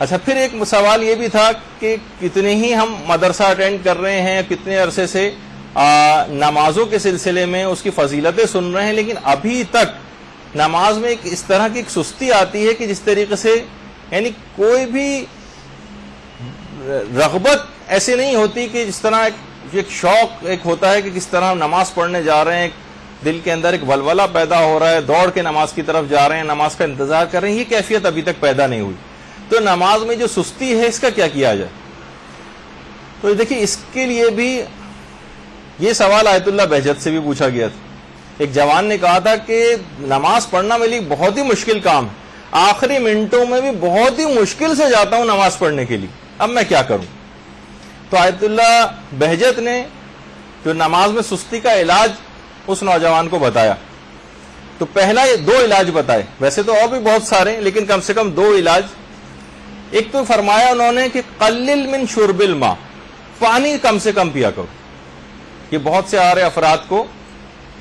اچھا، پھر ایک سوال یہ بھی تھا کہ کتنے ہی ہم مدرسہ اٹینڈ کر رہے ہیں، کتنے عرصے سے نمازوں کے سلسلے میں اس کی فضیلتیں سن رہے ہیں، لیکن ابھی تک نماز میں ایک اس طرح کی ایک سستی آتی ہے کہ جس طریقے سے یعنی کوئی بھی رغبت ایسی نہیں ہوتی کہ جس طرح ایک شوق ایک ہوتا ہے کہ کس طرح ہم نماز پڑھنے جا رہے ہیں، دل کے اندر ایک ولولہ پیدا ہو رہا ہے، دوڑ کے نماز کی طرف جا رہے ہیں، نماز کا انتظار کر رہے ہیں، یہ کیفیت ابھی تک پیدا نہیں ہوئی. تو نماز میں جو سستی ہے اس کا کیا کیا جائے؟ تو دیکھیے اس کے لیے بھی یہ سوال آیت اللہ بہجت سے بھی پوچھا گیا تھا. ایک جوان نے کہا تھا کہ نماز پڑھنا میرے لیے بہت ہی مشکل کام ہے، آخری منٹوں میں بھی بہت ہی مشکل سے جاتا ہوں نماز پڑھنے کے لیے، اب میں کیا کروں؟ تو آیت اللہ بہجت نے جو نماز میں سستی کا علاج اس نوجوان کو بتایا. تو پہلا یہ 2 علاج بتائے، ویسے تو اور بھی بہت سارے لیکن کم سے کم 2 علاج. ایک تو فرمایا انہوں نے کہ قلل من شرب الماء، پانی کم سے کم پیا کرو. یہ بہت سے آ رہے افراد کو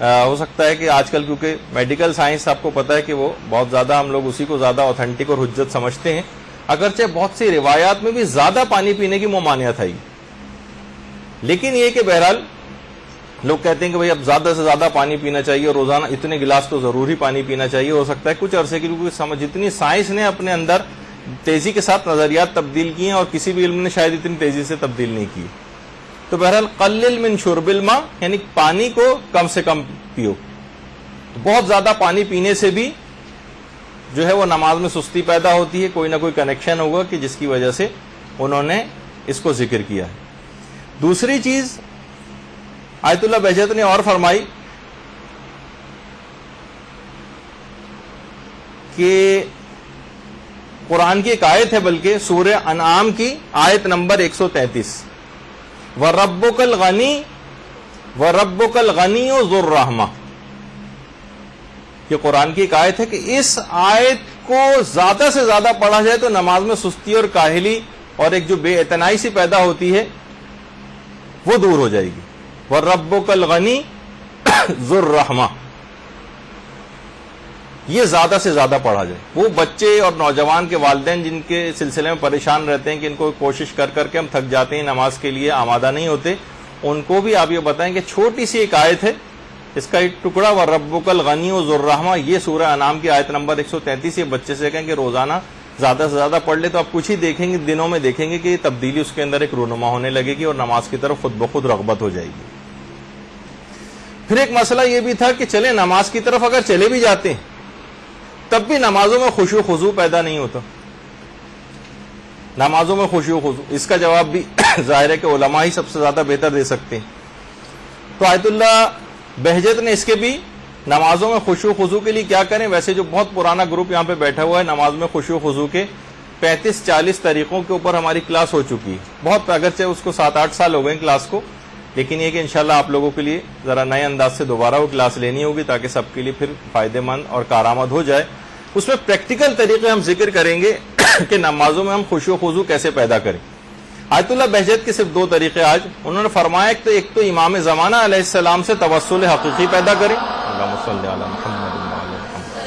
ہو سکتا ہے کہ آج کل کیونکہ میڈیکل سائنس آپ کو پتا ہے کہ وہ بہت زیادہ ہم لوگ اسی کو زیادہ اوتھینٹک اور حجت سمجھتے ہیں، اگرچہ بہت سی روایات میں بھی زیادہ پانی پینے کی ممانعت ہے، لیکن یہ کہ بہرحال لوگ کہتے ہیں کہ بھئی اب زیادہ سے زیادہ پانی پینا چاہیے اور روزانہ اتنے گلاس تو ضرور ہی پانی پینا چاہیے. ہو سکتا ہے کچھ عرصے کی جتنی سائنس نے اپنے اندر تیزی کے ساتھ نظریات تبدیل کیے ہیں اور کسی بھی علم نے شاید اتنی تیزی سے تبدیل نہیں کی. تو بہرحال قلل من شرب الماء یعنی پانی کو کم سے کم پیو. بہت زیادہ پانی پینے سے بھی جو ہے وہ نماز میں سستی پیدا ہوتی ہے، کوئی نہ کوئی کنیکشن ہوگا کہ جس کی وجہ سے انہوں نے اس کو ذکر کیا ہے. دوسری چیز آیت اللہ بہجت نے اور فرمائی کہ قرآن کی ایک آیت ہے، بلکہ سورہ انعام کی آیت نمبر 133، وَرَبُّكَ الْغَنِيُّ ذُو الرَّحْمَةِ. یہ قرآن کی ایک آیت ہے کہ اس آیت کو زیادہ سے زیادہ پڑھا جائے تو نماز میں سستی اور کاہلی اور ایک جو بے اعتنائی سی پیدا ہوتی ہے وہ دور ہو جائے گی. وَرَبُّكَ الْغَنِيُّ ذُو الرَّحْمَةِ، یہ زیادہ سے زیادہ پڑھا جائے. وہ بچے اور نوجوان کے والدین جن کے سلسلے میں پریشان رہتے ہیں کہ ان کو کوشش کر کر کے ہم تھک جاتے ہیں، نماز کے لیے آمادہ نہیں ہوتے، ان کو بھی آپ یہ بتائیں کہ چھوٹی سی ایک آیت ہے، اس کا ایک ٹکڑا وَرَبُّكَ الْغَنِيُّ ذُو الرَّحْمَةِ، یہ سورہ انعام کی آیت نمبر 133. یہ بچے سے کہیں کہ روزانہ زیادہ سے زیادہ پڑھ لے تو آپ کچھ ہی دیکھیں گے، دنوں میں دیکھیں گے کہ یہ تبدیلی اس کے اندر ایک رونما ہونے لگے گی اور نماز کی طرف خود بخود رغبت ہو جائے گی. پھر ایک مسئلہ یہ بھی تھا کہ چلے نماز کی طرف اگر چلے بھی جاتے ہیں تب بھی نمازوں میں خشوع خضوع پیدا نہیں ہوتا. نمازوں میں خشوع خضوع، اس کا جواب بھی ظاہر ہے کہ علماء ہی سب سے زیادہ بہتر دے سکتے ہیں. تو آیت اللہ بہجت نے اس کے بھی نمازوں میں خشوع خضوع کے لیے کیا کریں. ویسے جو بہت پرانا گروپ یہاں پہ بیٹھا ہوا ہے نماز میں خشوع خضوع کے 35-40 طریقوں کے اوپر ہماری کلاس ہو چکی ہے. بہت اگرچہ اس کو 7-8 سال ہو گئے کلاس کو، لیکن یہ کہ انشاءاللہ آپ لوگوں کے لیے ذرا نئے انداز سے دوبارہ وہ کلاس لینی ہوگی تاکہ سب کے لیے پھر فائدہ مند اور کارآمد ہو جائے. اس میں پریکٹیکل طریقے ہم ذکر کریں گے کہ نمازوں میں ہم خشوع خضوع کیسے پیدا کریں. آیت اللہ بہجت کے صرف 2 طریقے آج انہوں نے فرمایا کہ ایک تو امام زمانہ علیہ السلام سے توسل حقیقی پیدا کریں، اللہم صلی علی محمد وعلی محمد،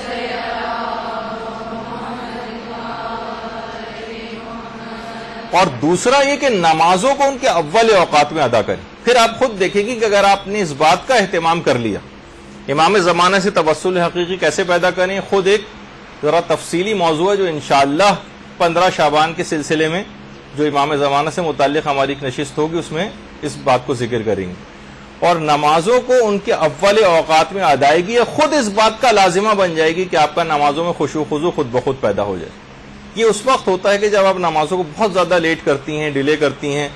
اور دوسرا یہ کہ نمازوں کو ان کے اول اوقات میں ادا کریں. پھر آپ خود دیکھیں گے کہ اگر آپ نے اس بات کا اہتمام کر لیا امام زمانہ سے توسل حقیقی کیسے پیدا کریں، خود ایک ذرا تفصیلی موضوع ہے جو انشاءاللہ 15 شعبان کے سلسلے میں جو امام زمانہ سے متعلق ہماری ایک نشست ہوگی اس میں اس بات کو ذکر کریں گے. اور نمازوں کو ان کے اول اوقات میں ادائیگی خود اس بات کا لازمہ بن جائے گی کہ آپ کا نمازوں میں خشوع خضوع خود بخود پیدا ہو جائے. یہ اس وقت ہوتا ہے کہ جب آپ نمازوں کو بہت زیادہ لیٹ کرتی ہیں، ڈیلے کرتی ہیں،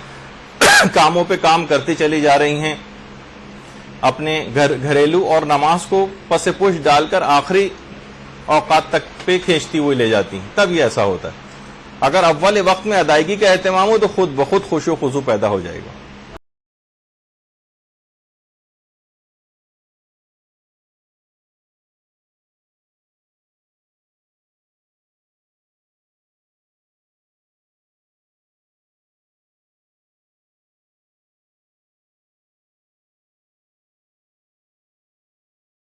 کاموں پہ کام کرتی چلی جا رہی ہیں، اپنے گھریلو اور نماز کو پس پوش ڈال کر آخری اوقات تک پہ کھینچتی ہوئی لے جاتی ہیں، تب یہ ایسا ہوتا ہے. اگر اول وقت میں ادائیگی کا اہتمام ہو تو خود بخود خشوع خضوع پیدا ہو جائے گا.